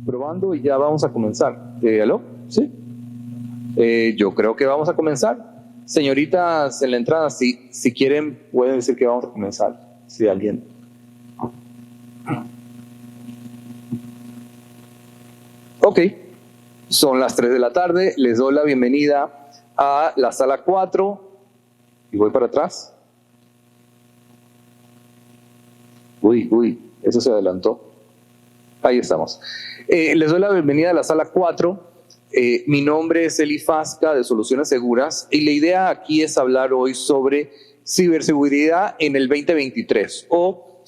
Probando y ya vamos a comenzar. ¿Aló? ¿Sí? Yo creo que vamos a comenzar. Señoritas en la entrada, si quieren, pueden decir que vamos a comenzar. Si alguien. Ok, son las 3 de la tarde. Les doy la bienvenida a la sala 4. Y voy para atrás. Uy, eso se adelantó. Ahí estamos. Les doy la bienvenida a la sala 4. Mi nombre es Eli Fasca de Soluciones Seguras y la idea aquí es hablar hoy sobre ciberseguridad en el 2023 o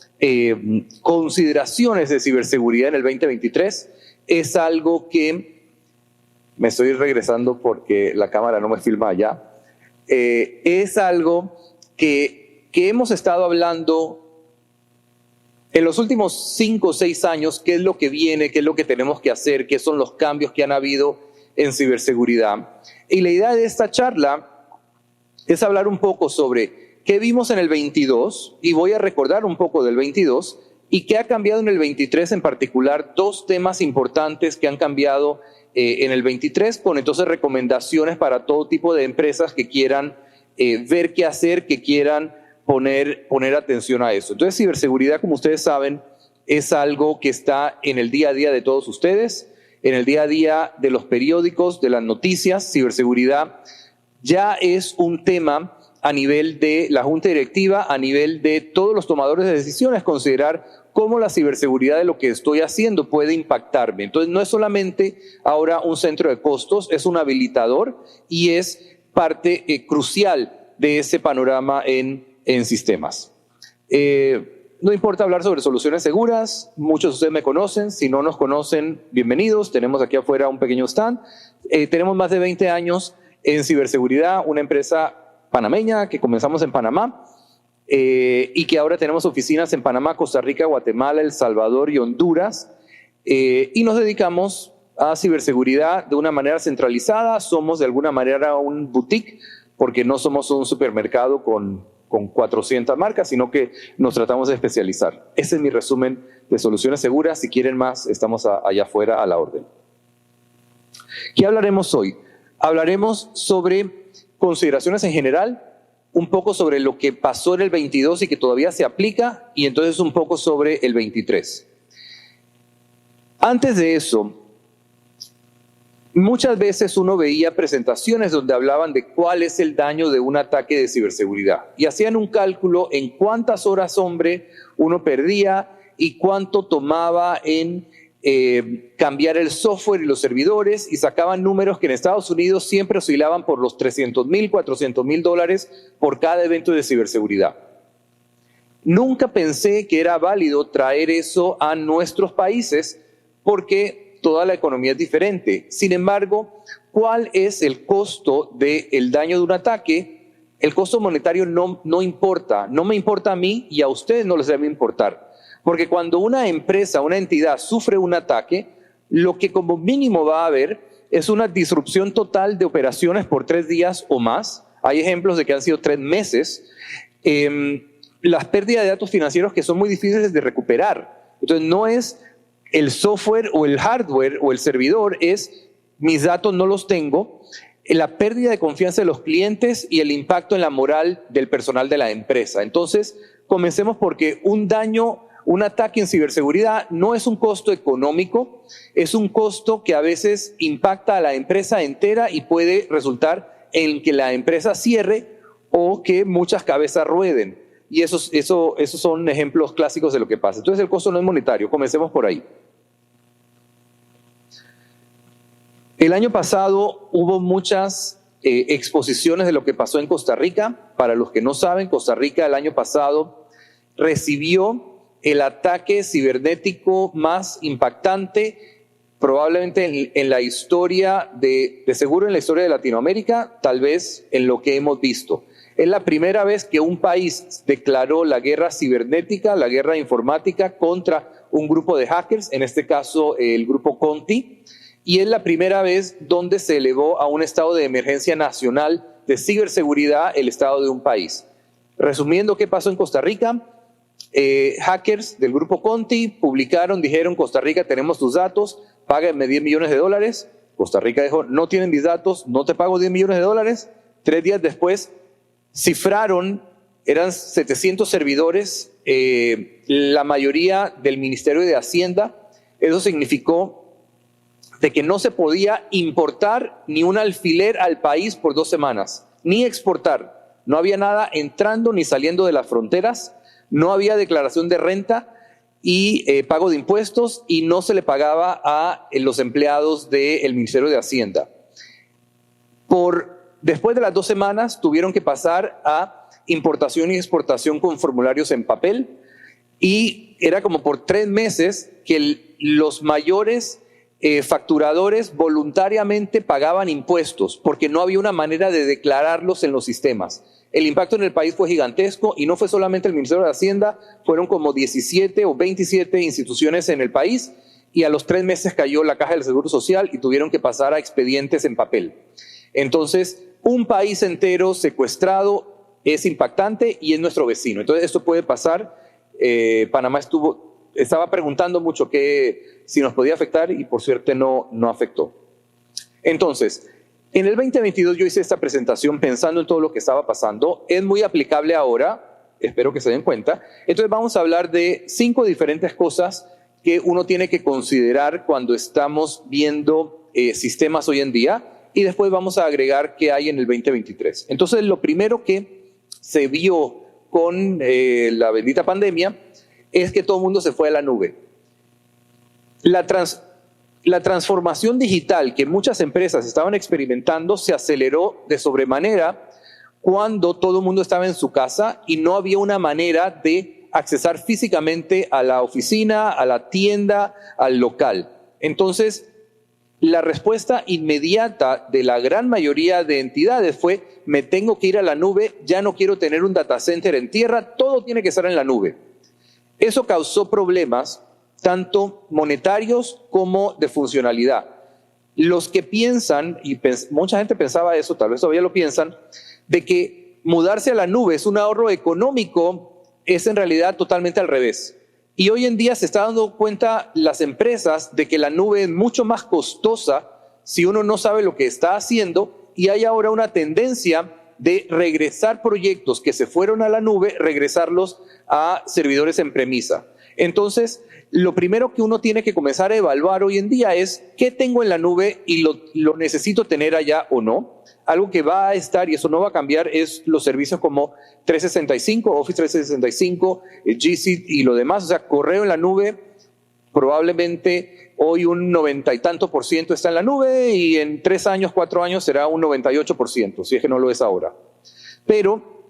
consideraciones de ciberseguridad en el 2023. Es algo que me estoy regresando porque la cámara no me filma allá. Es algo que hemos estado hablando en los últimos 5 o 6 años, qué es lo que viene, qué es lo que tenemos que hacer, qué son los cambios que han habido en ciberseguridad. Y la idea de esta charla es hablar un poco sobre qué vimos en el 22, y voy a recordar un poco del 22, y qué ha cambiado en el 23 en particular, 2 temas importantes que han cambiado en el 23, con entonces recomendaciones para todo tipo de empresas que quieran ver qué hacer, que quieran poner atención a eso. Entonces, ciberseguridad, como ustedes saben, es algo que está en el día a día de todos ustedes, en el día a día de los periódicos, de las noticias. Ciberseguridad ya es un tema a nivel de la Junta Directiva, a nivel de todos los tomadores de decisiones, considerar cómo la ciberseguridad de lo que estoy haciendo puede impactarme. Entonces, no es solamente ahora un centro de costos, es un habilitador y es parte crucial de ese panorama en sistemas. No importa hablar sobre soluciones seguras, muchos de ustedes me conocen, si no nos conocen, bienvenidos, tenemos aquí afuera un pequeño stand. Tenemos más de 20 años en ciberseguridad, una empresa panameña que comenzamos en Panamá y que ahora tenemos oficinas en Panamá, Costa Rica, Guatemala, El Salvador y Honduras, y nos dedicamos a ciberseguridad de una manera centralizada. Somos de alguna manera un boutique porque no somos un supermercado con 400 marcas, sino que nos tratamos de especializar. Ese es mi resumen de soluciones seguras. Si quieren más, estamos allá afuera a la orden. ¿Qué hablaremos hoy? Hablaremos sobre consideraciones en general, un poco sobre lo que pasó en el 22 y que todavía se aplica, y entonces un poco sobre el 23. Antes de eso, muchas veces uno veía presentaciones donde hablaban de cuál es el daño de un ataque de ciberseguridad y hacían un cálculo en cuántas horas hombre uno perdía y cuánto tomaba en cambiar el software y los servidores, y sacaban números que en Estados Unidos siempre oscilaban por los $300,000, $400,000 por cada evento de ciberseguridad. Nunca pensé que era válido traer eso a nuestros países porque toda la economía es diferente. Sin embargo, ¿cuál es el costo del daño de un ataque? El costo monetario no importa, no me importa a mí y a ustedes no les debe importar. Porque cuando una empresa, una entidad sufre un ataque, lo que como mínimo va a haber es una disrupción total de operaciones por 3 días o más. Hay ejemplos de que han sido 3 meses. Las pérdidas de datos financieros que son muy difíciles de recuperar. Entonces, no es el software o el hardware o el servidor, es mis datos no los tengo, la pérdida de confianza de los clientes y el impacto en la moral del personal de la empresa. Entonces, comencemos porque un ataque en ciberseguridad no es un costo económico, es un costo que a veces impacta a la empresa entera y puede resultar en que la empresa cierre o que muchas cabezas rueden. Y esos son ejemplos clásicos de lo que pasa. Entonces, el costo no es monetario. Comencemos por ahí. El año pasado hubo muchas exposiciones de lo que pasó en Costa Rica. Para los que no saben, Costa Rica el año pasado recibió el ataque cibernético más impactante probablemente en la historia de seguro en la historia de Latinoamérica, tal vez en lo que hemos visto. Es la primera vez que un país declaró la guerra cibernética, la guerra informática contra un grupo de hackers, en este caso el grupo Conti, y es la primera vez donde se elevó a un estado de emergencia nacional de ciberseguridad el estado de un país. Resumiendo, ¿qué pasó en Costa Rica? Hackers del grupo Conti publicaron, dijeron: Costa Rica, tenemos tus datos, págame $10 millones. Costa Rica dijo: no tienen mis datos, no te pago $10 millones. 3 días después cifraron, eran 700 servidores, la mayoría del Ministerio de Hacienda. Eso significó de que no se podía importar ni un alfiler al país por 2 semanas, ni exportar. No había nada entrando ni saliendo de las fronteras, no había declaración de renta y pago de impuestos, y no se le pagaba a los empleados del Ministerio de Hacienda. Después de las 2 semanas tuvieron que pasar a importación y exportación con formularios en papel, y era como por 3 meses que los mayores facturadores voluntariamente pagaban impuestos porque no había una manera de declararlos en los sistemas. El impacto en el país fue gigantesco, y no fue solamente el Ministerio de Hacienda, fueron como 17 o 27 instituciones en el país, y a los 3 meses cayó la Caja del Seguro Social y tuvieron que pasar a expedientes en papel. Entonces, un país entero secuestrado es impactante, y es nuestro vecino. Entonces, esto puede pasar. Panamá estaba preguntando mucho si nos podía afectar, y por suerte no afectó. Entonces, en el 2022 yo hice esta presentación pensando en todo lo que estaba pasando. Es muy aplicable ahora, espero que se den cuenta. Entonces vamos a hablar de 5 diferentes cosas que uno tiene que considerar cuando estamos viendo sistemas hoy en día, y después vamos a agregar qué hay en el 2023. Entonces, lo primero que se vio con la bendita pandemia es que todo el mundo se fue a la nube. La transformación digital que muchas empresas estaban experimentando se aceleró de sobremanera cuando todo el mundo estaba en su casa y no había una manera de accesar físicamente a la oficina, a la tienda, al local. Entonces, la respuesta inmediata de la gran mayoría de entidades fue: me tengo que ir a la nube, ya no quiero tener un data center en tierra, todo tiene que estar en la nube. Eso causó problemas tanto monetarios como de funcionalidad. Los que piensan, y mucha gente pensaba eso, tal vez todavía lo piensan, de que mudarse a la nube es un ahorro económico, es en realidad totalmente al revés. Y hoy en día se está dando cuenta las empresas de que la nube es mucho más costosa si uno no sabe lo que está haciendo, y hay ahora una tendencia de regresar proyectos que se fueron a la nube, regresarlos a servidores en premisa. Entonces, lo primero que uno tiene que comenzar a evaluar hoy en día es qué tengo en la nube y lo necesito tener allá o no. Algo que va a estar, y eso no va a cambiar, es los servicios como 365, Office 365, G Suite y lo demás. O sea, correo en la nube, probablemente hoy un 90 y tanto % está en la nube, y en 3 años, 4 años será un 98%, si es que no lo es ahora. Pero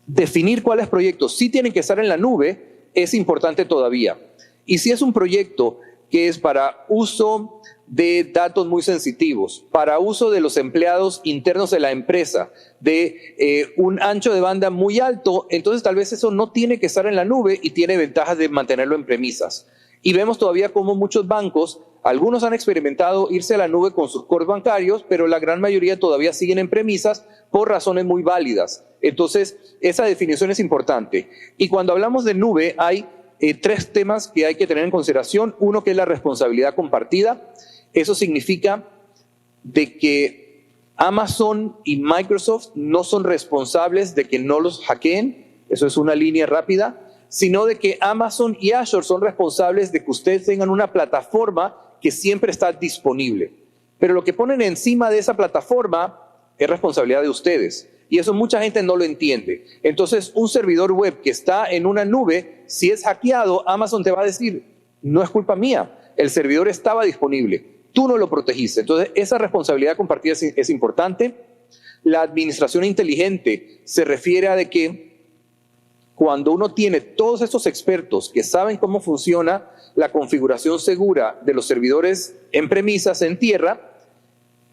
definir cuáles proyectos sí tienen que estar en la nube es importante todavía. Y si es un proyecto que es para uso de datos muy sensitivos, para uso de los empleados internos de la empresa, de un ancho de banda muy alto, entonces tal vez eso no tiene que estar en la nube y tiene ventajas de mantenerlo en premisas. Y vemos todavía cómo muchos bancos, algunos han experimentado irse a la nube con sus cores bancarios, pero la gran mayoría todavía siguen en premisas por razones muy válidas. Entonces, esa definición es importante. Y cuando hablamos de nube, hay 3 temas que hay que tener en consideración. Uno, que es la responsabilidad compartida. Eso significa de que Amazon y Microsoft no son responsables de que no los hackeen. Eso es una línea rápida. Sino de que Amazon y Azure son responsables de que ustedes tengan una plataforma que siempre está disponible. Pero lo que ponen encima de esa plataforma es responsabilidad de ustedes. Y eso mucha gente no lo entiende. Entonces, un servidor web que está en una nube, si es hackeado, Amazon te va a decir: no es culpa mía, el servidor estaba disponible, tú no lo protegiste. Entonces, esa responsabilidad compartida es importante. La administración inteligente se refiere a de que cuando uno tiene todos estos expertos que saben cómo funciona la configuración segura de los servidores en premisas, en tierra,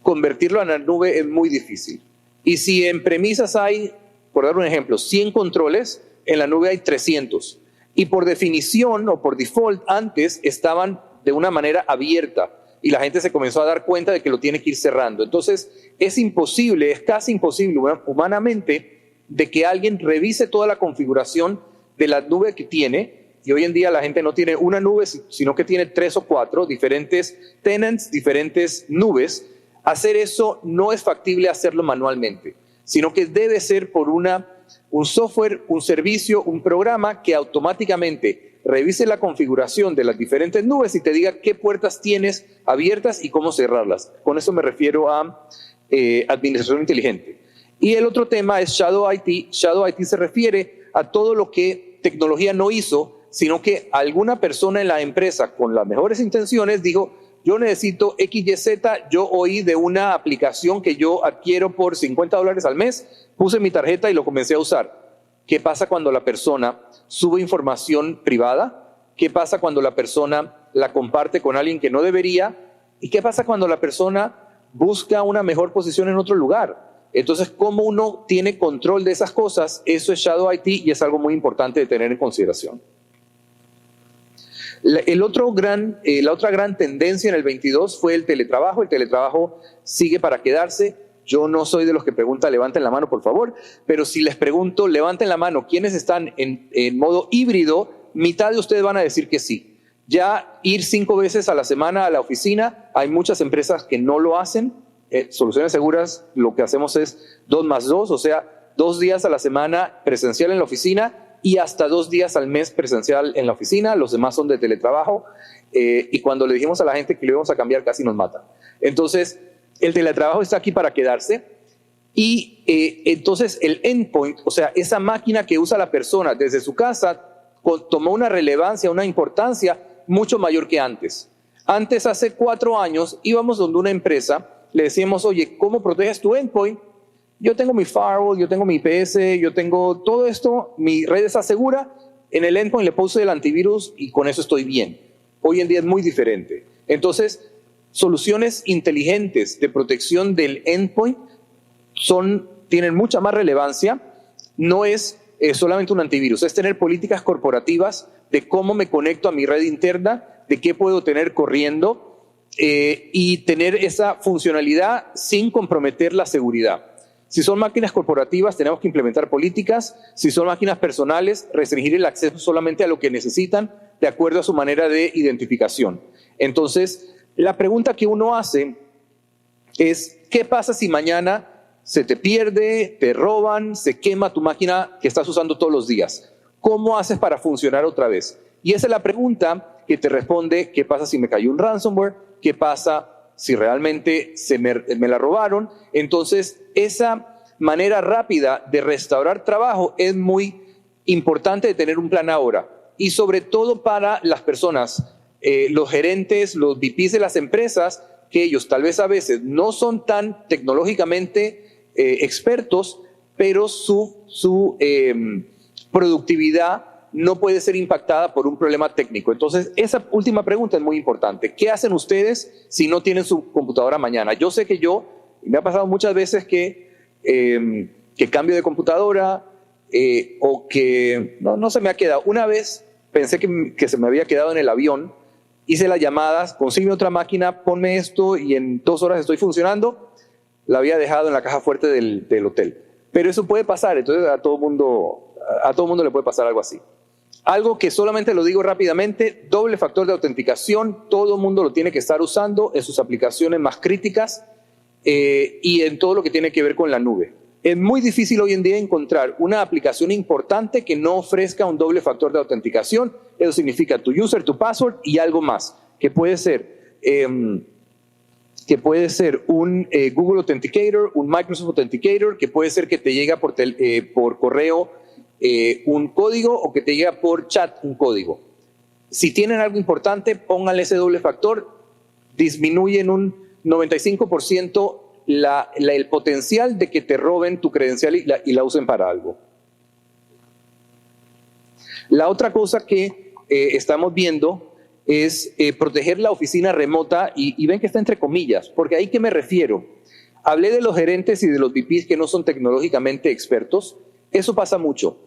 convertirlo a la nube es muy difícil. Y si en premisas hay, por dar un ejemplo, 100 controles, en la nube hay 300. Y por definición o por default antes estaban de una manera abierta, y la gente se comenzó a dar cuenta de que lo tiene que ir cerrando. Entonces es imposible, es casi imposible humanamente, de que alguien revise toda la configuración de la nube que tiene, y hoy en día la gente no tiene una nube, sino que tiene 3 o 4 diferentes tenants, diferentes nubes. Hacer eso no es factible hacerlo manualmente, sino que debe ser por un software, un servicio, un programa que automáticamente revise la configuración de las diferentes nubes y te diga qué puertas tienes abiertas y cómo cerrarlas. Con eso me refiero a administración inteligente. Y el otro tema es Shadow IT. Shadow IT se refiere a todo lo que tecnología no hizo, sino que alguna persona en la empresa con las mejores intenciones dijo, yo necesito XYZ, yo oí de una aplicación que yo adquiero por $50 al mes, puse mi tarjeta y lo comencé a usar. ¿Qué pasa cuando la persona sube información privada? ¿Qué pasa cuando la persona la comparte con alguien que no debería? ¿Y qué pasa cuando la persona busca una mejor posición en otro lugar? Entonces, ¿cómo uno tiene control de esas cosas? Eso es Shadow IT y es algo muy importante de tener en consideración. La otra gran tendencia en el 22 fue el teletrabajo. El teletrabajo sigue para quedarse. Yo no soy de los que preguntan, levanten la mano, por favor, pero si les pregunto, levanten la mano, ¿quiénes están en modo híbrido? Mitad de ustedes van a decir que sí. Ya ir 5 veces a la semana a la oficina, hay muchas empresas que no lo hacen. Soluciones Seguras, lo que hacemos es 2 más 2, o sea, 2 días a la semana presencial en la oficina y hasta 2 días al mes presencial en la oficina. Los demás son de teletrabajo. Y cuando le dijimos a la gente que lo íbamos a cambiar, casi nos matan. Entonces, el teletrabajo está aquí para quedarse. Y entonces el endpoint, o sea, esa máquina que usa la persona desde su casa, tomó una relevancia, una importancia mucho mayor que antes. Antes, hace 4 años, íbamos donde una empresa, le decíamos, oye, ¿cómo proteges tu endpoint? Yo tengo mi firewall, yo tengo mi IPS, yo tengo todo esto, mi red está segura, en el endpoint le puse el antivirus y con eso estoy bien. Hoy en día es muy diferente. Entonces, soluciones inteligentes de protección del endpoint tienen mucha más relevancia. No es solamente un antivirus, es tener políticas corporativas de cómo me conecto a mi red interna, de qué puedo tener corriendo y tener esa funcionalidad sin comprometer la seguridad. Si son máquinas corporativas, tenemos que implementar políticas. Si son máquinas personales, restringir el acceso solamente a lo que necesitan de acuerdo a su manera de identificación. Entonces, la pregunta que uno hace es, ¿qué pasa si mañana se te pierde, te roban, se quema tu máquina que estás usando todos los días? ¿Cómo haces para funcionar otra vez? Y esa es la pregunta que te responde, ¿qué pasa si me cayó un ransomware? ¿Qué pasa si realmente me la robaron? Entonces, esa manera rápida de restaurar trabajo es muy importante de tener un plan ahora. Y sobre todo para las personas, los gerentes, los VPs de las empresas, que ellos tal vez a veces no son tan tecnológicamente expertos, pero su productividad no puede ser impactada por un problema técnico. Entonces, esa última pregunta es muy importante. ¿Qué hacen ustedes si no tienen su computadora mañana? Yo sé que me ha pasado muchas veces que cambio de computadora o que no se me ha quedado. Una vez pensé que se me había quedado en el avión, hice las llamadas, consígueme otra máquina, ponme esto y en 2 horas estoy funcionando. La había dejado en la caja fuerte del hotel. Pero eso puede pasar, entonces a todo mundo le puede pasar algo así. Algo que solamente lo digo rápidamente, doble factor de autenticación, todo el mundo lo tiene que estar usando en sus aplicaciones más críticas y en todo lo que tiene que ver con la nube. Es muy difícil hoy en día encontrar una aplicación importante que no ofrezca un doble factor de autenticación. Eso significa tu user, tu password y algo más, que puede ser un Google Authenticator, un Microsoft Authenticator, que puede ser que te llega por correo un código o que te llega por chat un código. Si tienen algo importante, pónganle ese doble factor, disminuye en un 95% el potencial de que te roben tu credencial y la usen para algo. La otra cosa que estamos viendo es proteger la oficina remota y ven que está entre comillas, porque ahí ¿qué me refiero? Hablé de los gerentes y de los VPs que no son tecnológicamente expertos. Eso pasa mucho.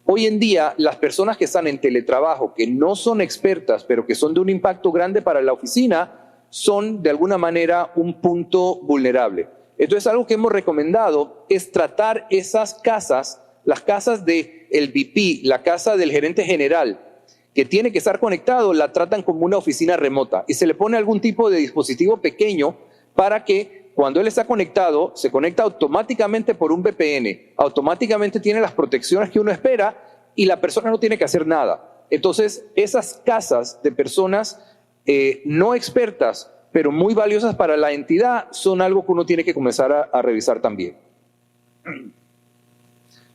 Hoy en día, las personas que están en teletrabajo, que no son expertas, pero que son de un impacto grande para la oficina, son de alguna manera un punto vulnerable. Entonces, algo que hemos recomendado es tratar esas casas las casas del VP, la casa del gerente general, que tiene que estar conectado, la tratan como una oficina remota y se le pone algún tipo de dispositivo pequeño para que cuando él está conectado, se conecta automáticamente por un VPN, automáticamente tiene las protecciones que uno espera y la persona no tiene que hacer nada. Entonces, esas casas de personas no expertas, pero muy valiosas para la entidad, son algo que uno tiene que comenzar a revisar también.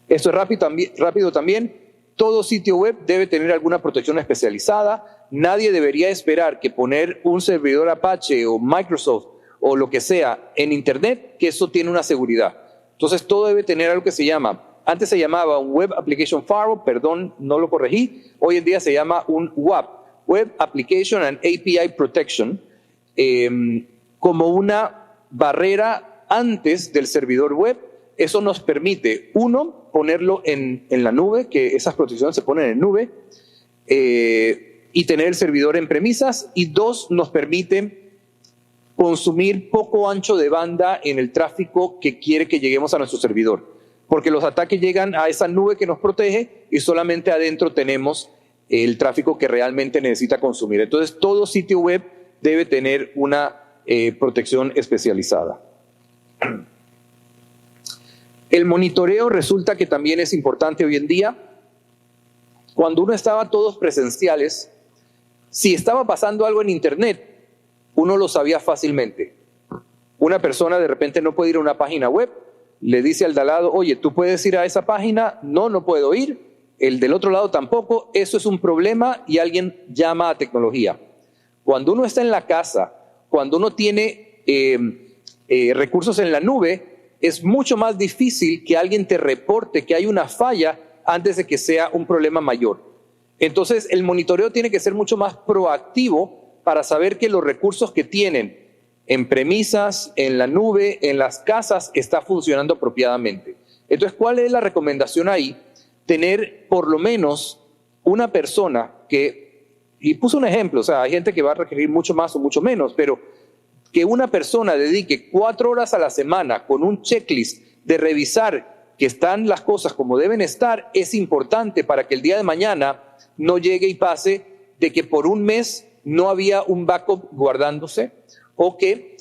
Esto es rápido también. Todo sitio web debe tener alguna protección especializada. Nadie debería esperar que poner un servidor Apache o Microsoft o lo que sea en Internet, que eso tiene una seguridad. Entonces, todo debe tener algo que se llama, antes se llamaba un Web Application Firewall, perdón, no lo corregí. Hoy en día se llama un WAP, Web Application and API Protection, como una barrera antes del servidor web. Eso nos permite, uno, ponerlo en la nube, que esas protecciones se ponen en nube, y tener el servidor en premisas, y dos, nos permite consumir poco ancho de banda en el tráfico que quiere que lleguemos a nuestro servidor, porque los ataques llegan a esa nube que nos protege y solamente adentro tenemos el tráfico que realmente necesita consumir. Entonces, todo sitio web debe tener una protección especializada. El monitoreo resulta que también es importante hoy en día. Cuando uno estaba todos presenciales, si estaba pasando algo en Internet, uno lo sabía fácilmente. Una persona de repente no puede ir a una página web, le dice al de al lado, oye, ¿tú puedes ir a esa página? No, no puedo ir. El del otro lado tampoco. Eso es un problema y alguien llama a tecnología. Cuando uno está en la casa, cuando uno tiene recursos en la nube, es mucho más difícil que alguien te reporte que hay una falla antes de que sea un problema mayor. Entonces, el monitoreo tiene que ser mucho más proactivo para saber que los recursos que tienen en premisas, en la nube, en las casas, está funcionando apropiadamente. Entonces, ¿cuál es la recomendación ahí? Tener por lo menos una persona que, y puse un ejemplo, o sea, hay gente que va a requerir mucho más o mucho menos, pero que una persona dedique 4 horas a la semana con un checklist de revisar que están las cosas como deben estar, es importante para que el día de mañana no llegue y pase de que por un mes no había un backup guardándose o que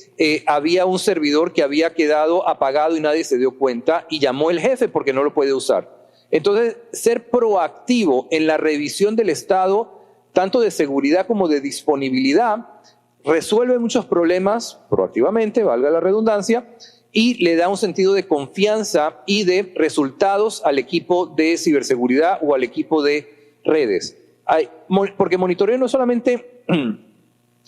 había un servidor que había quedado apagado y nadie se dio cuenta y llamó el jefe porque no lo puede usar. Entonces, ser proactivo en la revisión del estado, tanto de seguridad como de disponibilidad, resuelve muchos problemas proactivamente, valga la redundancia, y le da un sentido de confianza y de resultados al equipo de ciberseguridad o al equipo de redes. Porque monitoreo no solamente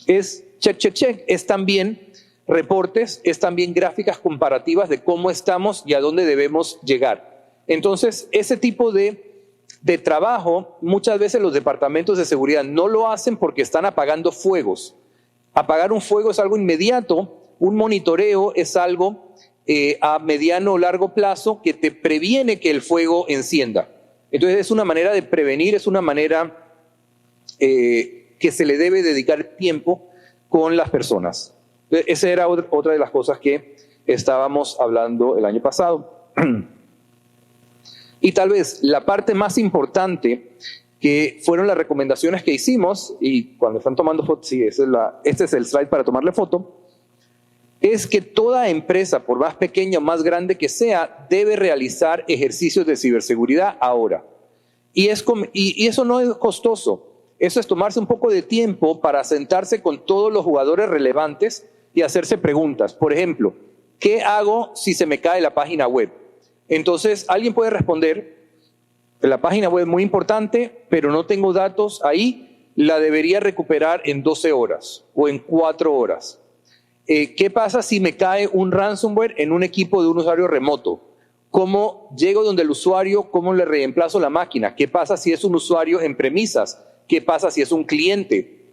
es check, es también reportes, es también gráficas comparativas de cómo estamos y a dónde debemos llegar. Entonces, ese tipo de trabajo, muchas veces los departamentos de seguridad no lo hacen porque están apagando fuegos. Apagar un fuego es algo inmediato, un monitoreo es algo a mediano o largo plazo que te previene que el fuego encienda. Entonces, es una manera de prevenir, es una manera que se le debe dedicar tiempo con las personas. Esa era otra de las cosas que estábamos hablando el año pasado. Y tal vez la parte más importante, que fueron las recomendaciones que hicimos, y cuando están tomando fotos, sí, este es el slide para tomarle foto, es que toda empresa, por más pequeña o más grande que sea, debe realizar ejercicios de ciberseguridad ahora. Y eso no es costoso. Eso es tomarse un poco de tiempo para sentarse con todos los jugadores relevantes y hacerse preguntas. Por ejemplo, ¿qué hago si se me cae la página web? Entonces, alguien puede responder, la página web es muy importante, pero no tengo datos ahí, la debería recuperar en 12 horas o en 4 horas. ¿Qué pasa si me cae un ransomware en un equipo de un usuario remoto? ¿Cómo llego donde el usuario? ¿Cómo le reemplazo la máquina? ¿Qué pasa si es un usuario en premisas? ¿Qué pasa si es un cliente?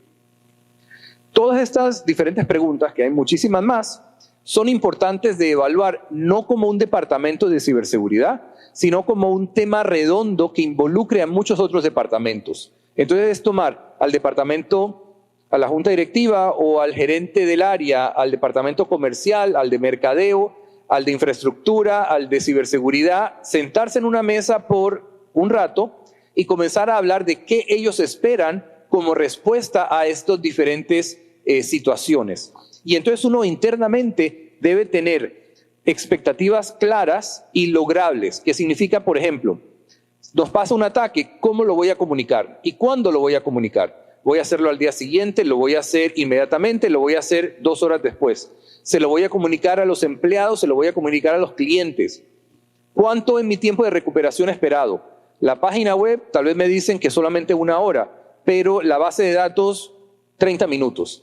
Todas estas diferentes preguntas, que hay muchísimas más, son importantes de evaluar no como un departamento de ciberseguridad, sino como un tema redondo que involucre a muchos otros departamentos. Entonces es tomar al departamento, a la junta directiva o al gerente del área, al departamento comercial, al de mercadeo, al de infraestructura, al de ciberseguridad, sentarse en una mesa por un rato y comenzar a hablar de qué ellos esperan como respuesta a estas diferentes situaciones. Y entonces uno internamente debe tener expectativas claras y logrables, que significa, por ejemplo, nos pasa un ataque, ¿cómo lo voy a comunicar? ¿Y cuándo lo voy a comunicar? ¿Voy a hacerlo al día siguiente? ¿Lo voy a hacer inmediatamente? ¿Lo voy a hacer 2 horas después? ¿Se lo voy a comunicar a los empleados? ¿Se lo voy a comunicar a los clientes? ¿Cuánto es mi tiempo de recuperación esperado? La página web, tal vez me dicen que solamente 1 hora, pero la base de datos, 30 minutos.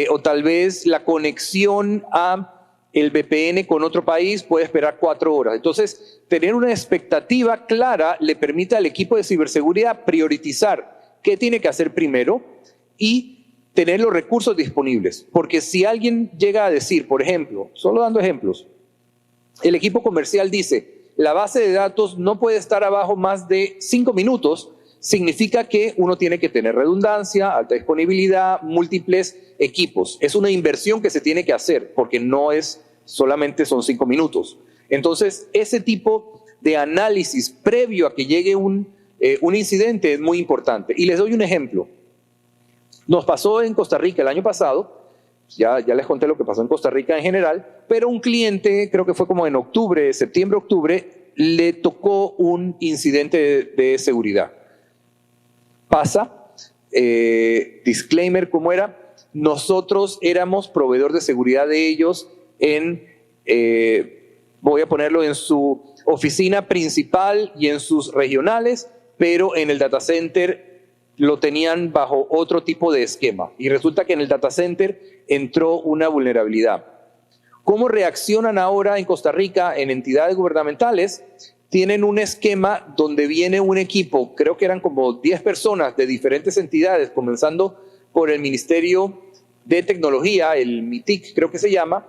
O tal vez la conexión a el VPN con otro país puede esperar 4 horas. Entonces, tener una expectativa clara le permite al equipo de ciberseguridad priorizar qué tiene que hacer primero y tener los recursos disponibles. Porque si alguien llega a decir, por ejemplo, solo dando ejemplos, el equipo comercial dice, la base de datos no puede estar abajo más de 5 minutos, significa que uno tiene que tener redundancia, alta disponibilidad, múltiples equipos. Es una inversión que se tiene que hacer porque no es solamente son 5 minutos. Entonces, ese tipo de análisis previo a que llegue un incidente es muy importante. Y les doy un ejemplo. Nos pasó en Costa Rica el año pasado, ya les conté lo que pasó en Costa Rica en general, pero un cliente, creo que fue como en octubre, septiembre-octubre, le tocó un incidente de seguridad. Pasa, disclaimer, ¿cómo era? Nosotros éramos proveedor de seguridad de ellos voy a ponerlo en su oficina principal y en sus regionales, pero en el data center lo tenían bajo otro tipo de esquema. Y resulta que en el data center entró una vulnerabilidad. ¿Cómo reaccionan ahora en Costa Rica en entidades gubernamentales? Tienen un esquema donde viene un equipo, creo que eran como 10 personas de diferentes entidades, comenzando por el Ministerio de Tecnología, el MITIC creo que se llama,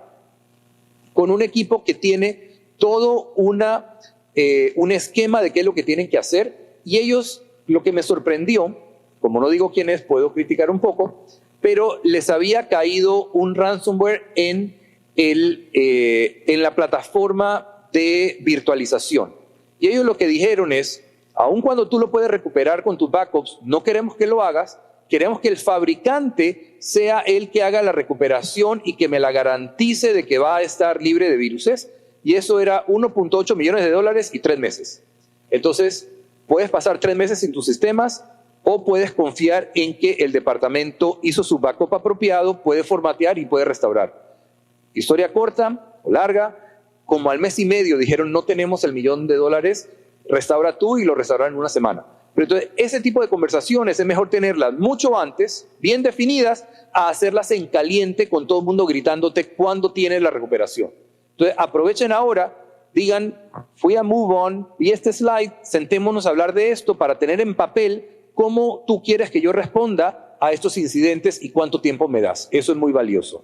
con un equipo que tiene todo un esquema de qué es lo que tienen que hacer. Y ellos, lo que me sorprendió, como no digo quién es, puedo criticar un poco, pero les había caído un ransomware en la plataforma de virtualización. Y ellos lo que dijeron es, aun cuando tú lo puedes recuperar con tus backups, no queremos que lo hagas, queremos que el fabricante sea el que haga la recuperación y que me la garantice de que va a estar libre de viruses. Y eso era 1.8 millones de dólares y 3 meses. Entonces, puedes pasar 3 meses sin tus sistemas o puedes confiar en que el departamento hizo su backup apropiado, puede formatear y puede restaurar. Historia corta o larga, como al mes y medio dijeron no tenemos el $1 millón, restaura tú y lo restauraron en 1 semana. Pero entonces ese tipo de conversaciones es mejor tenerlas mucho antes, bien definidas, a hacerlas en caliente con todo el mundo gritándote cuándo tienes la recuperación. Entonces aprovechen ahora, digan, fui a Move On, vi este slide, sentémonos a hablar de esto para tener en papel cómo tú quieres que yo responda a estos incidentes y cuánto tiempo me das. Eso es muy valioso.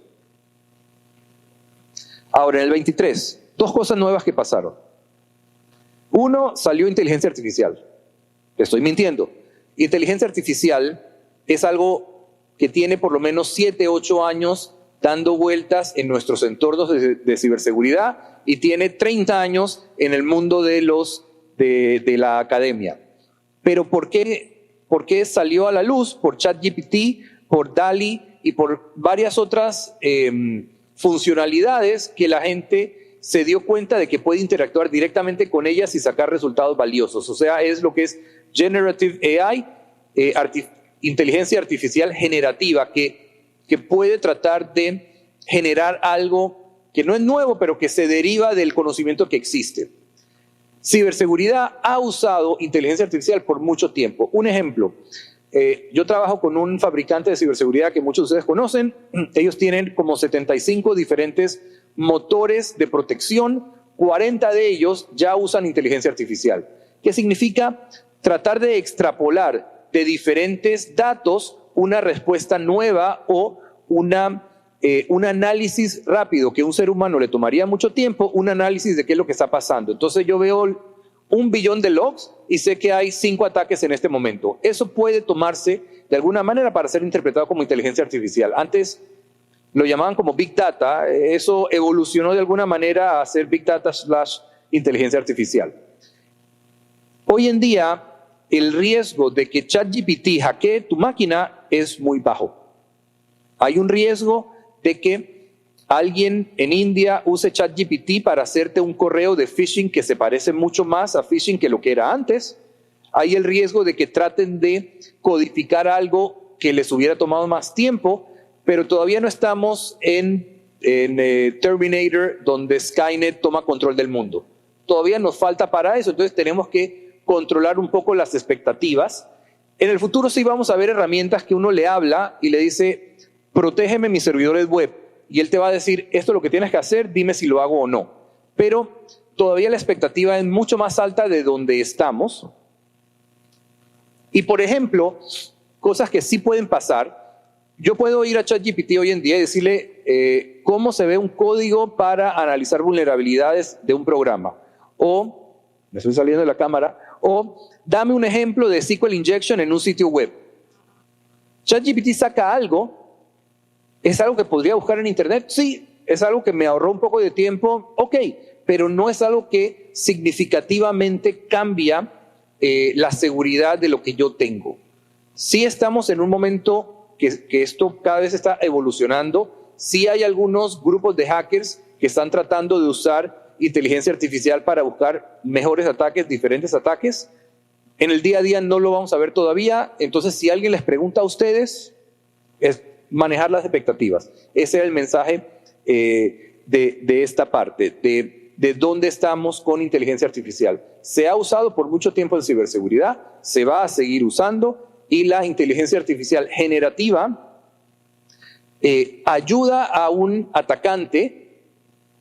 Ahora, en el 23, 2 cosas nuevas que pasaron. 1, salió inteligencia artificial. Te estoy mintiendo. Inteligencia artificial es algo que tiene por lo menos 7, 8 años dando vueltas en nuestros entornos de ciberseguridad y tiene 30 años en el mundo de la academia. Pero ¿por qué salió a la luz? Por ChatGPT, por DALL-E y por varias otras funcionalidades que la gente se dio cuenta de que puede interactuar directamente con ellas y sacar resultados valiosos. O sea, es lo que es Generative AI, inteligencia artificial generativa, que puede tratar de generar algo que no es nuevo, pero que se deriva del conocimiento que existe. Ciberseguridad ha usado inteligencia artificial por mucho tiempo. Un ejemplo, yo trabajo con un fabricante de ciberseguridad que muchos de ustedes conocen. Ellos tienen como 75 diferentes motores de protección, 40 de ellos ya usan inteligencia artificial. ¿Qué significa? Tratar de extrapolar de diferentes datos una respuesta nueva o un análisis rápido que a un ser humano le tomaría mucho tiempo, un análisis de qué es lo que está pasando. Entonces yo veo 1 billón de logs y sé que hay 5 ataques en este momento. Eso puede tomarse de alguna manera para ser interpretado como inteligencia artificial. Antes lo llamaban como Big Data. Eso evolucionó de alguna manera a ser Big Data / inteligencia artificial. Hoy en día, el riesgo de que ChatGPT hackee tu máquina es muy bajo. Hay un riesgo de que alguien en India use ChatGPT para hacerte un correo de phishing que se parece mucho más a phishing que lo que era antes. Hay el riesgo de que traten de codificar algo que les hubiera tomado más tiempo, pero todavía no estamos en Terminator, donde Skynet toma control del mundo. Todavía nos falta para eso, entonces tenemos que controlar un poco las expectativas. En el futuro sí vamos a ver herramientas que uno le habla y le dice, protégeme mis servidores web. Y él te va a decir, esto es lo que tienes que hacer, dime si lo hago o no. Pero todavía la expectativa es mucho más alta de donde estamos. Y por ejemplo, cosas que sí pueden pasar, yo puedo ir a ChatGPT hoy en día y decirle cómo se ve un código para analizar vulnerabilidades de un programa. O, me estoy saliendo de la cámara, o dame un ejemplo de SQL injection en un sitio web. ChatGPT saca algo. ¿Es algo que podría buscar en internet? Sí. ¿Es algo que me ahorró un poco de tiempo? Ok, pero no es algo que significativamente cambia la seguridad de lo que yo tengo. Sí estamos en un momento que esto cada vez está evolucionando. Sí hay algunos grupos de hackers que están tratando de usar inteligencia artificial para buscar mejores ataques, diferentes ataques. En el día a día no lo vamos a ver todavía. Entonces, si alguien les pregunta a ustedes, es manejar las expectativas. Ese es el mensaje de esta parte, de dónde estamos con inteligencia artificial. Se ha usado por mucho tiempo en ciberseguridad, se va a seguir usando, y la inteligencia artificial generativa ayuda a un atacante,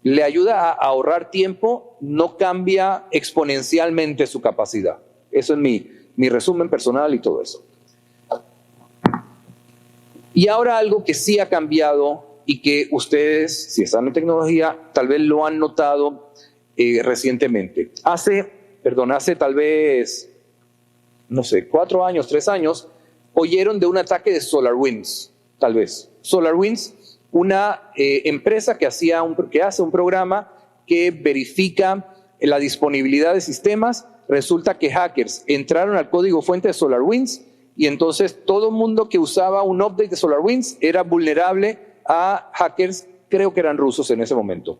le ayuda a ahorrar tiempo, no cambia exponencialmente su capacidad. Eso es mi resumen personal y todo eso. Y ahora algo que sí ha cambiado y que ustedes, si están en tecnología, tal vez lo han notado recientemente. Hace tal vez, no sé, 4 años, 3 años, oyeron de un ataque de SolarWinds, tal vez. SolarWinds, una empresa que hace un programa que verifica la disponibilidad de sistemas. Resulta que hackers entraron al código fuente de SolarWinds y entonces todo el mundo que usaba un update de SolarWinds era vulnerable a hackers, creo que eran rusos en ese momento.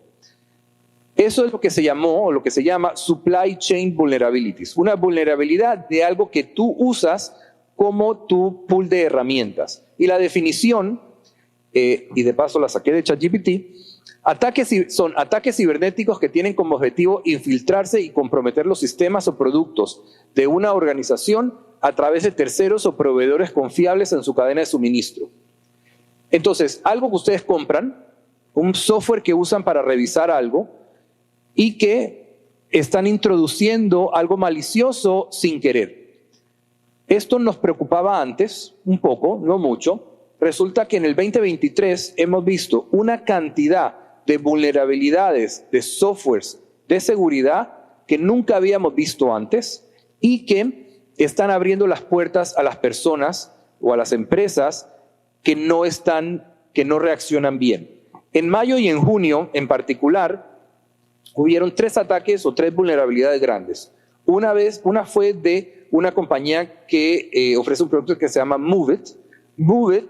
Eso es lo que se llamó, o lo que se llama Supply Chain Vulnerabilities, una vulnerabilidad de algo que tú usas como tu pool de herramientas. Y la definición, y de paso la saqué de ChatGPT, son ataques cibernéticos que tienen como objetivo infiltrarse y comprometer los sistemas o productos de una organización a través de terceros o proveedores confiables en su cadena de suministro. Entonces, algo que ustedes compran, un software que usan para revisar algo y que están introduciendo algo malicioso sin querer. Esto nos preocupaba antes, un poco, no mucho. Resulta que en el 2023 hemos visto una cantidad de vulnerabilidades de softwares de seguridad que nunca habíamos visto antes y que están abriendo las puertas a las personas o a las empresas que no reaccionan bien. En mayo y en junio, en particular, hubieron 3 ataques o 3 vulnerabilidades grandes. Una fue de una compañía que ofrece un producto que se llama MoveIt. MoveIt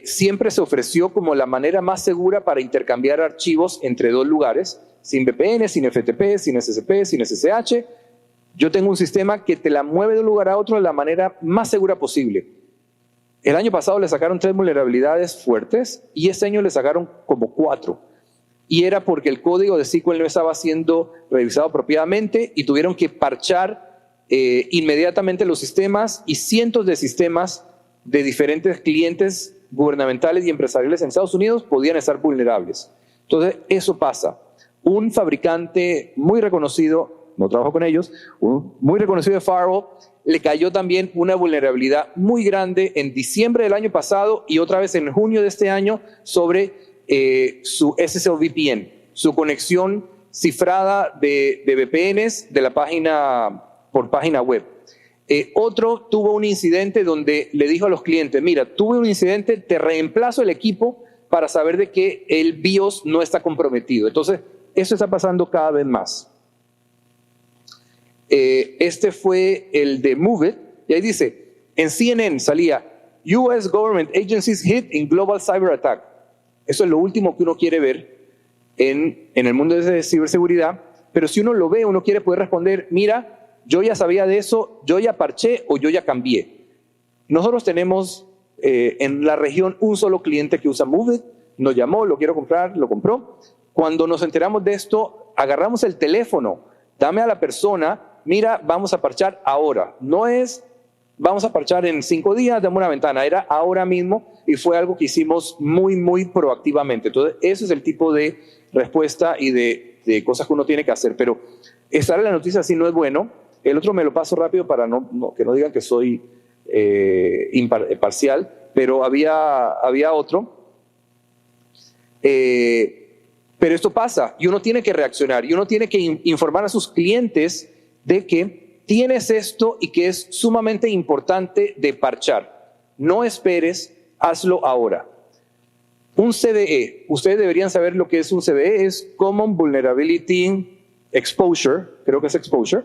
siempre se ofreció como la manera más segura para intercambiar archivos entre 2 lugares, sin VPN, sin FTP, sin SSP, sin SSH. Yo tengo un sistema que te la mueve de un lugar a otro de la manera más segura posible. El año pasado le sacaron 3 vulnerabilidades fuertes y este año le sacaron como 4. Y era porque el código de SQL no estaba siendo revisado apropiadamente y tuvieron que parchar inmediatamente los sistemas, y cientos de sistemas de diferentes clientes gubernamentales y empresariales en Estados Unidos podían estar vulnerables. Entonces, eso pasa. Un fabricante muy reconocido, no trabajo con ellos, muy reconocido de firewall, le cayó también una vulnerabilidad muy grande en diciembre del año pasado y otra vez en junio de este año sobre su SSL VPN, su conexión cifrada de VPNs de la página por página web. Otro tuvo un incidente donde le dijo a los clientes, mira, tuve un incidente, te reemplazo el equipo para saber de que el BIOS no está comprometido. Entonces, eso está pasando cada vez más. Este fue el de MOVEit, y ahí dice, en CNN salía, US government agencies hit in global cyber attack. Eso es lo último que uno quiere ver en el mundo de ciberseguridad, pero si uno lo ve, uno quiere poder responder, mira, yo ya sabía de eso, yo ya parché o yo ya cambié. Nosotros tenemos en la región un solo cliente que usa MOVEit, nos llamó, lo quiero comprar, lo compró. Cuando nos enteramos de esto, agarramos el teléfono, dame a la persona, mira, vamos a parchar ahora. No es, vamos a parchar en 5 días, dame una ventana, era ahora mismo y fue algo que hicimos muy, muy proactivamente. Entonces, ese es el tipo de respuesta y de cosas que uno tiene que hacer. Pero estar en la noticia así no es bueno. El otro me lo paso rápido para que no digan que soy parcial, pero había otro. Pero esto pasa y uno tiene que reaccionar y uno tiene que informar a sus clientes de que tienes esto y que es sumamente importante de parchar. No esperes, hazlo ahora. Un CVE, ustedes deberían saber lo que es un CVE, es Common Vulnerability Exposure, creo que es Exposure,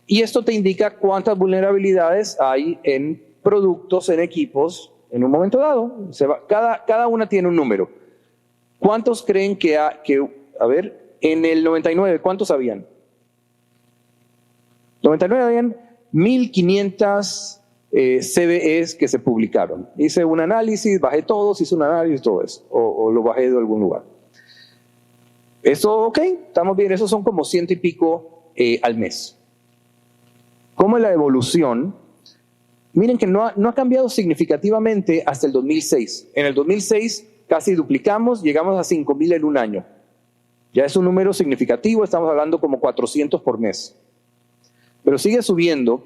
y esto te indica cuántas vulnerabilidades hay en productos, en equipos, en un momento dado. Cada una tiene un número. ¿Cuántos creen a ver, en el 99, ¿cuántos habían? 99 habían 1.500 CVEs que se publicaron. Hice un análisis, bajé todos, hice un análisis, todo eso, o lo bajé de algún lugar. Eso, ok, estamos bien, esos son como 100 y pico al mes. ¿Cómo es la evolución? Miren que no ha cambiado significativamente hasta el 2006. En el 2006 casi duplicamos, llegamos a 5.000 en un año. Ya es un número significativo, estamos hablando como 400 por mes. Pero sigue subiendo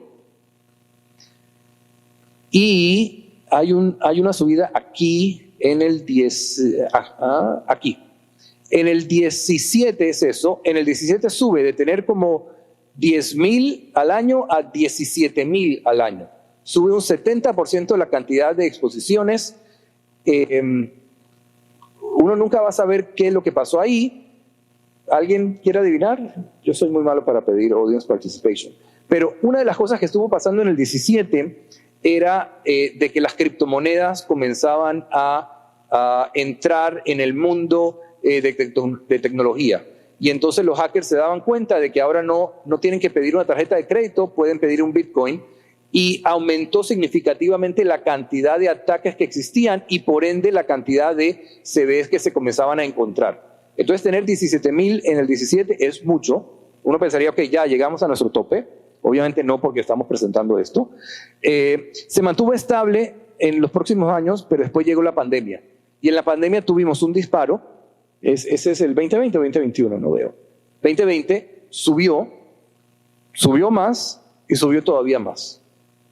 y hay una subida aquí en el 10, aquí. En el 17 es eso, en el 17 sube de tener como 10.000 al año a 17.000 al año. Sube un 70% la cantidad de exposiciones. Uno nunca va a saber qué es lo que pasó ahí. ¿Alguien quiere adivinar? Yo soy muy malo para pedir audience participation. Pero una de las cosas que estuvo pasando en el 17 era de que las criptomonedas comenzaban a entrar en el mundo de tecnología. Y entonces los hackers se daban cuenta de que ahora no tienen que pedir una tarjeta de crédito, pueden pedir un Bitcoin, y aumentó significativamente la cantidad de ataques que existían y por ende la cantidad de CVEs que se comenzaban a encontrar. Entonces tener 17.000 en el 17 es mucho. Uno pensaría, ok, ya llegamos a nuestro tope. Obviamente no, porque estamos presentando esto. Se mantuvo estable en los próximos años, pero después llegó la pandemia. Y en la pandemia tuvimos un disparo. Ese es el 2020 o 2021, no veo. 2020 subió más y subió todavía más.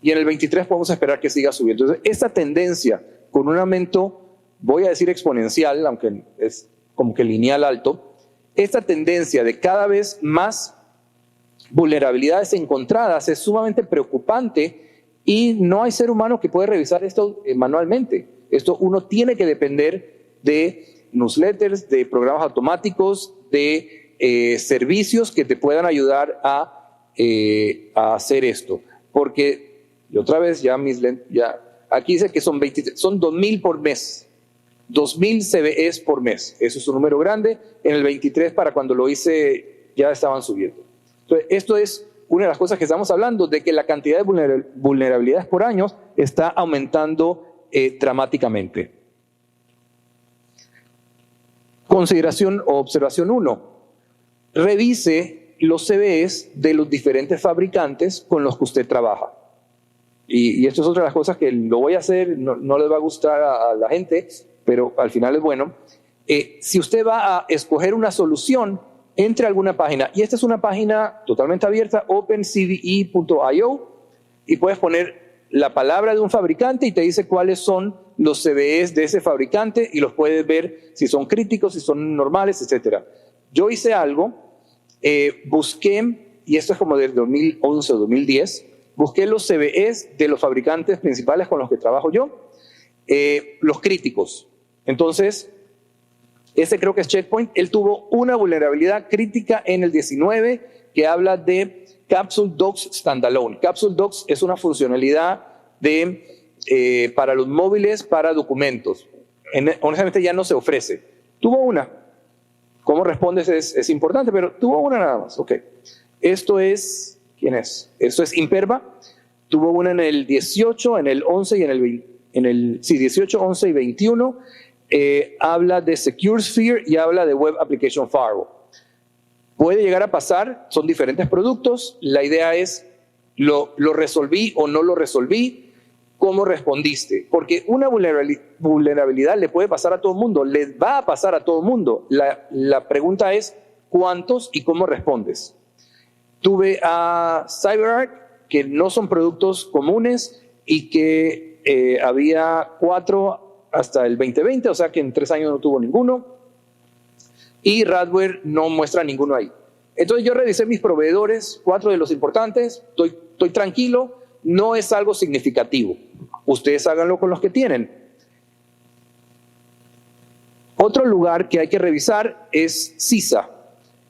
Y en el 23 podemos esperar que siga subiendo. Entonces, esta tendencia con un aumento, voy a decir exponencial, aunque es como que lineal alto, esta tendencia de cada vez más vulnerabilidades encontradas es sumamente preocupante y no hay ser humano que pueda revisar esto manualmente. Esto uno tiene que depender de newsletters, de programas automáticos, de servicios que te puedan ayudar a hacer esto. Porque, y otra vez ya aquí dice que son 2.000 por mes. 2.000 CVEs por mes. Eso es un número grande. En el 23, para cuando lo hice, ya estaban subiendo. Entonces, esto es una de las cosas que estamos hablando, de que la cantidad de vulnerabilidades por año está aumentando dramáticamente. Consideración o observación 1. Revise los CVEs de los diferentes fabricantes con los que usted trabaja. Y esto es otra de las cosas que lo voy a hacer, no les va a gustar a la gente, pero al final es bueno. Si usted va a escoger una solución, entre a alguna página. Y esta es una página totalmente abierta, opencve.io, y puedes poner la palabra de un fabricante y te dice cuáles son los CVEs de ese fabricante y los puedes ver si son críticos, si son normales, etc. Yo hice algo, busqué, y esto es como del 2011 o 2010, busqué los CVEs de los fabricantes principales con los que trabajo yo, los críticos. Entonces, ese creo que es Checkpoint. Él tuvo una vulnerabilidad crítica en el 19 que habla de Capsule Docs Standalone. Capsule Docs es una funcionalidad para los móviles, para documentos. Honestamente ya no se ofrece. Tuvo una. ¿Cómo respondes? Es importante, pero tuvo una nada más. Ok. Esto es, ¿quién es? Esto es Imperva. Tuvo una en el 18, en el 11 y en el 18, 11 y 21. Habla de Secure Sphere y habla de Web Application Firewall. Puede llegar a pasar, son diferentes productos. La idea es, ¿lo resolví o no lo resolví? ¿Cómo respondiste? Porque una vulnerabilidad le puede pasar a todo el mundo, les va a pasar a todo el mundo. La pregunta es, ¿cuántos y cómo respondes? Tuve a CyberArk, que no son productos comunes y que había 4 hasta el 2020, o sea que en 3 años no tuvo ninguno. Y Radware no muestra ninguno ahí. Entonces yo revisé mis proveedores, 4 de los importantes, estoy tranquilo, no es algo significativo. Ustedes háganlo con los que tienen. Otro lugar que hay que revisar es CISA.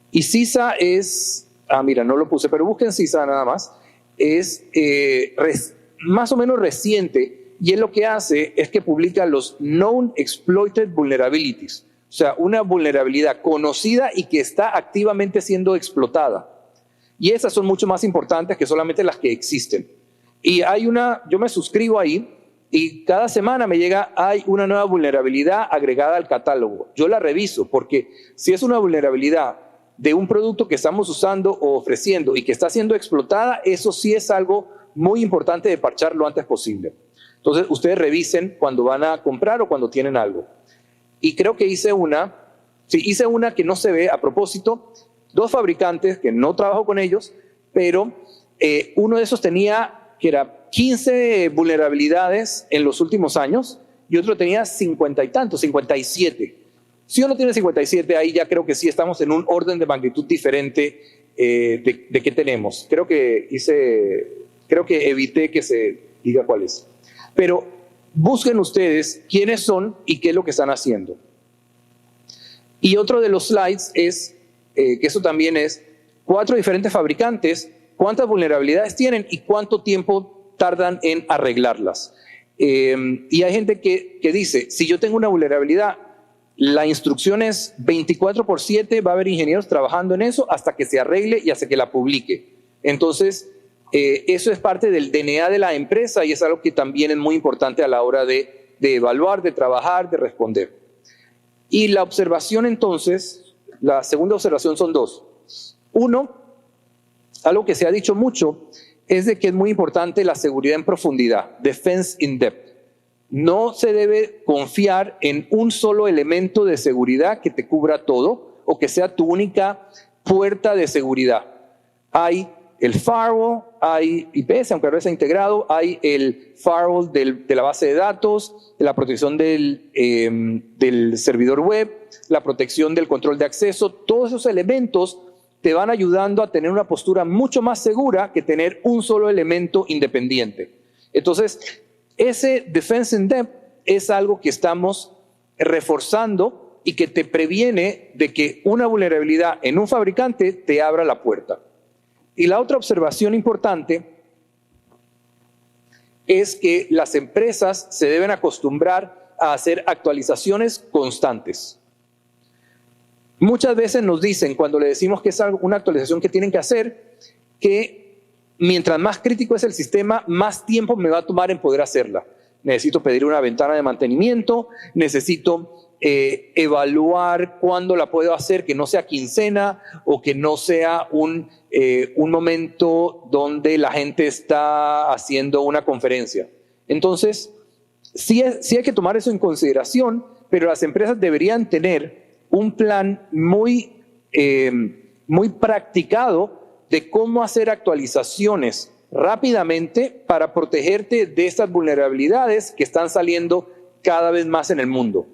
Y CISA es, mira, no lo puse, pero busquen CISA nada más. Es más o menos reciente y él lo que hace es que publica los Known Exploited Vulnerabilities. O sea, una vulnerabilidad conocida y que está activamente siendo explotada. Y esas son mucho más importantes que solamente las que existen. Y yo me suscribo ahí y cada semana me llega, hay una nueva vulnerabilidad agregada al catálogo. Yo la reviso porque si es una vulnerabilidad de un producto que estamos usando o ofreciendo y que está siendo explotada, eso sí es algo muy importante de parchar lo antes posible. Entonces, ustedes revisen cuando van a comprar o cuando tienen algo. Y creo que hice una que no se ve a propósito, 2 fabricantes que no trabajo con ellos, pero uno de esos tenía que era 15 vulnerabilidades en los últimos años y otro tenía 50 y tantos, 57. Si uno tiene 57, ahí ya creo que sí estamos en un orden de magnitud diferente de qué tenemos. Creo que evité que se diga cuál es. Pero busquen ustedes quiénes son y qué es lo que están haciendo. Y otro de los slides es, que eso también es, 4 diferentes fabricantes, cuántas vulnerabilidades tienen y cuánto tiempo tardan en arreglarlas. Y hay gente que dice, si yo tengo una vulnerabilidad, la instrucción es 24/7, va a haber ingenieros trabajando en eso hasta que se arregle y hasta que la publique. Entonces, eso es parte del DNA de la empresa y es algo que también es muy importante a la hora de evaluar, de trabajar, de responder. Y la observación entonces, la segunda observación son 2. Uno, algo que se ha dicho mucho es de que es muy importante la seguridad en profundidad, defense in depth. No se debe confiar en un solo elemento de seguridad que te cubra todo o que sea tu única puerta de seguridad. Hay el firewall, hay IPS, aunque ahora está integrado, hay el firewall de la base de datos, la protección del servidor web, la protección del control de acceso. Todos esos elementos te van ayudando a tener una postura mucho más segura que tener un solo elemento independiente. Entonces, ese defense in depth es algo que estamos reforzando y que te previene de que una vulnerabilidad en un fabricante te abra la puerta. Y la otra observación importante es que las empresas se deben acostumbrar a hacer actualizaciones constantes. Muchas veces nos dicen, cuando le decimos que es una actualización que tienen que hacer, que mientras más crítico es el sistema, más tiempo me va a tomar en poder hacerla. Necesito pedir una ventana de mantenimiento, necesito evaluar cuándo la puedo hacer, que no sea quincena o que no sea un momento donde la gente está haciendo una conferencia. Entonces, sí hay que tomar eso en consideración, pero las empresas deberían tener un plan muy practicado de cómo hacer actualizaciones rápidamente para protegerte de estas vulnerabilidades que están saliendo cada vez más en el mundo.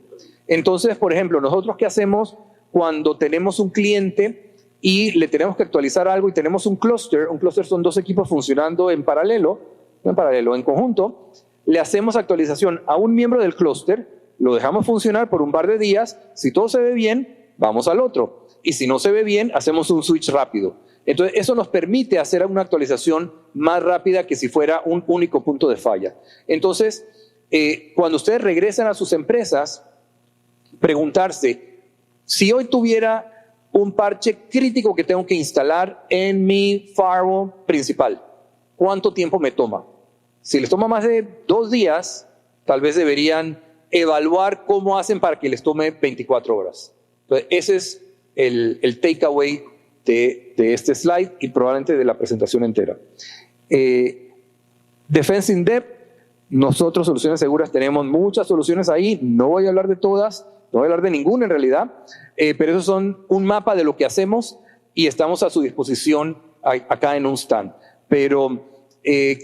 Entonces, por ejemplo, nosotros ¿qué hacemos cuando tenemos un cliente y le tenemos que actualizar algo y tenemos un clúster? Un clúster son 2 equipos funcionando en conjunto. Le hacemos actualización a un miembro del clúster lo dejamos funcionar por un par de días, si todo se ve bien, vamos al otro. Y si no se ve bien, hacemos un switch rápido. Entonces, eso nos permite hacer una actualización más rápida que si fuera un único punto de falla. Entonces, cuando ustedes regresan a sus empresas, preguntarse, si hoy tuviera un parche crítico que tengo que instalar en mi firewall principal, ¿cuánto tiempo me toma? Si les toma más de 2 días, tal vez deberían evaluar cómo hacen para que les tome 24 horas. Entonces, ese es el takeaway de este slide y probablemente de la presentación entera. Defense in Depth, nosotros Soluciones Seguras tenemos muchas soluciones ahí, no voy a hablar de todas, no voy a hablar de ninguna en realidad, pero esos son un mapa de lo que hacemos y estamos a su disposición acá en un stand. Pero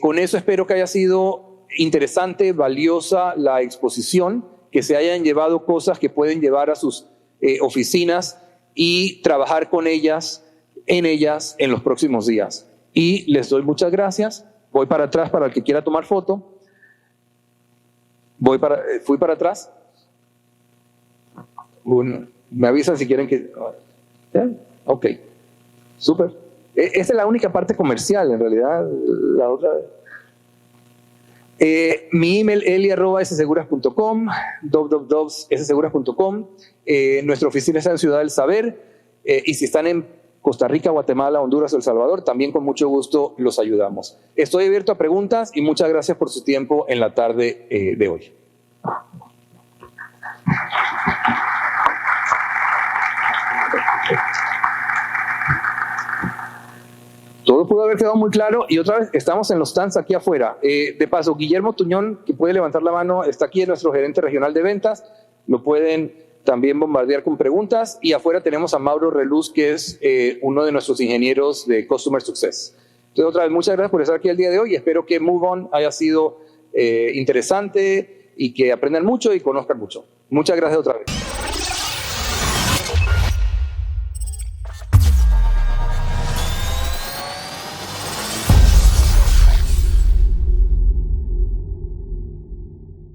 con eso espero que haya sido interesante, valiosa la exposición, que se hayan llevado cosas que pueden llevar a sus oficinas y trabajar con ellas en los próximos días. Y les doy muchas gracias. Voy para atrás para el que quiera tomar foto. Fui para atrás. Me avisan si quieren que... Ok, súper. Esta es la única parte comercial, en realidad. La otra... mi email eli@sseguras.com, sseguras.com. Nuestra oficina está en Ciudad del Saber, y si están en Costa Rica, Guatemala, Honduras o El Salvador, también con mucho gusto los ayudamos. Estoy abierto a preguntas y muchas gracias por su tiempo en la tarde de hoy. Todo pudo haber quedado muy claro y otra vez estamos en los stands aquí afuera. De paso, Guillermo Tuñón, que puede levantar la mano, está aquí, nuestro gerente regional de ventas. Lo pueden también bombardear con preguntas. Y afuera tenemos a Mauro Reluz, que es uno de nuestros ingenieros de Customer Success. Entonces, otra vez, muchas gracias por estar aquí el día de hoy. Espero que Move On haya sido interesante y que aprendan mucho y conozcan mucho. Muchas gracias otra vez.